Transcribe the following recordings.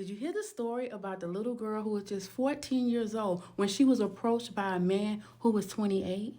Did you hear the story about the little girl who was just 14 years old when she was approached by a man who was 28?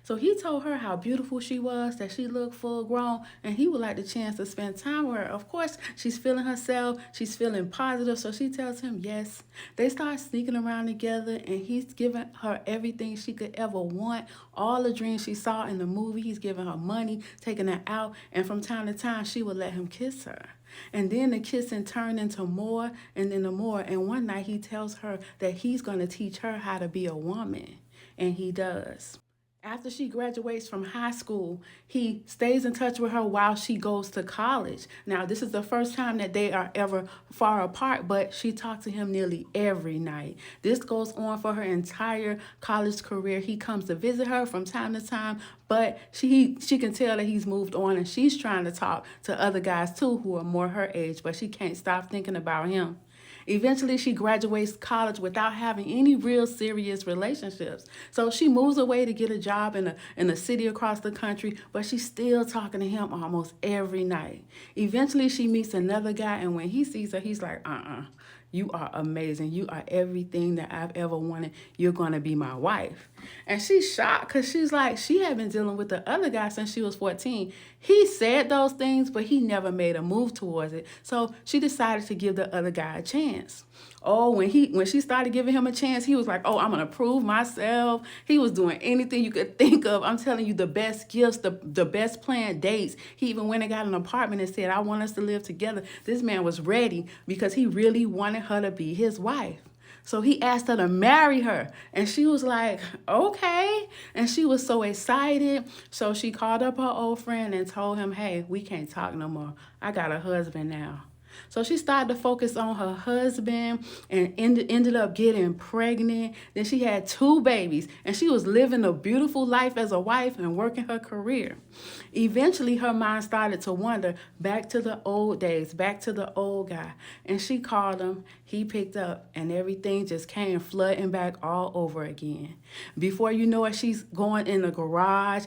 So he told her how beautiful she was, that she looked full grown, and he would like the chance to spend time with her. Of course, she's feeling herself, she's feeling positive, so she tells him yes. They start sneaking around together, and he's giving her everything she could ever want, all the dreams she saw in the movie. He's giving her money, taking her out, and from time to time, she would let him kiss her. And then the kissing turned into more and then the more. And one night he tells her that he's going to teach her how to be a woman. And he does. After she graduates from high school, he stays in touch with her while she goes to college. Now, this is the first time that they are ever far apart, but she talks to him nearly every night. This goes on for her entire college career. He comes to visit her from time to time, but she can tell that he's moved on, and she's trying to talk to other guys too who are more her age, but she can't stop thinking about him. Eventually, she graduates college without having any real serious relationships. So she moves away to get a job in a city across the country, but she's still talking to him almost every night. Eventually, she meets another guy, and when he sees her, he's like, you are amazing. You are everything that I've ever wanted. You're going to be my wife. And she's shocked because she's like, she had been dealing with the other guy since she was 14. He said those things, but he never made a move towards it. So she decided to give the other guy a chance. Oh, when she started giving him a chance, he was like, oh, I'm going to prove myself. He was doing anything you could think of. I'm telling you, the best gifts, the best planned dates. He even went and got an apartment and said, I want us to live together. This man was ready because he really wanted her to be his wife. So he asked her to marry her. And she was like, okay. And she was so excited. So she called up her old friend and told him, hey, we can't talk no more. I got a husband now. So she started to focus on her husband and ended up getting pregnant. Then she had 2 babies, and she was living a beautiful life as a wife and working her career. Eventually, her mind started to wander back to the old days, back to the old guy. And she called him. He picked up, and everything just came flooding back all over again. Before you know it, she's going in the garage,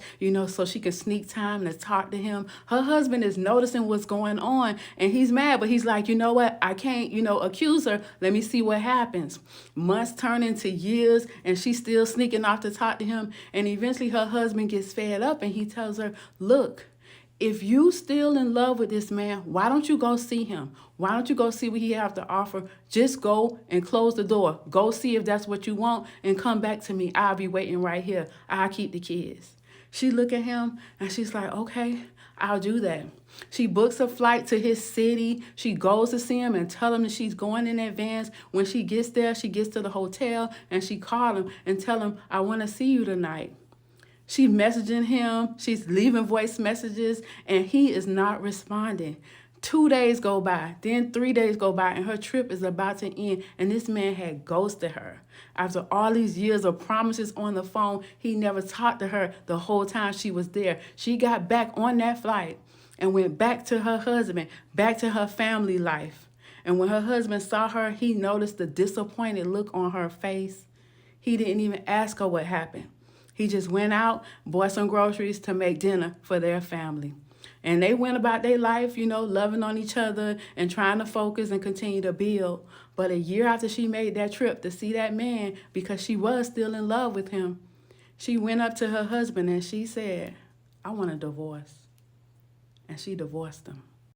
so she can sneak time to talk to him. Her husband is noticing what's going on, and he's mad, but he's like, you know what? I can't, accuse her. Let me see what happens. Months turn into years, and she's still sneaking off to talk to him. And eventually her husband gets fed up, and he tells her, look, if you still in love with this man, why don't you go see him? Why don't you go see what he have to offer? Just go and close the door. Go see if that's what you want and come back to me. I'll be waiting right here. I'll keep the kids. She look at him and she's like, okay, I'll do that. She books a flight to his city. She goes to see him and tell him that she's going in advance. When she gets there, she gets to the hotel and she called him and tell him, I want to see you tonight. She's messaging him. She's leaving voice messages, and he is not responding. 2 days go by, then 3 days go by, and her trip is about to end, and this man had ghosted her. After all these years of promises on the phone, he never talked to her the whole time she was there. She got back on that flight and went back to her husband, back to her family life. And when her husband saw her, he noticed the disappointed look on her face. He didn't even ask her what happened. He just went out, bought some groceries to make dinner for their family. And they went about their life, loving on each other and trying to focus and continue to build. But a year after she made that trip to see that man, because she was still in love with him, she went up to her husband and she said, I want a divorce. And she divorced him.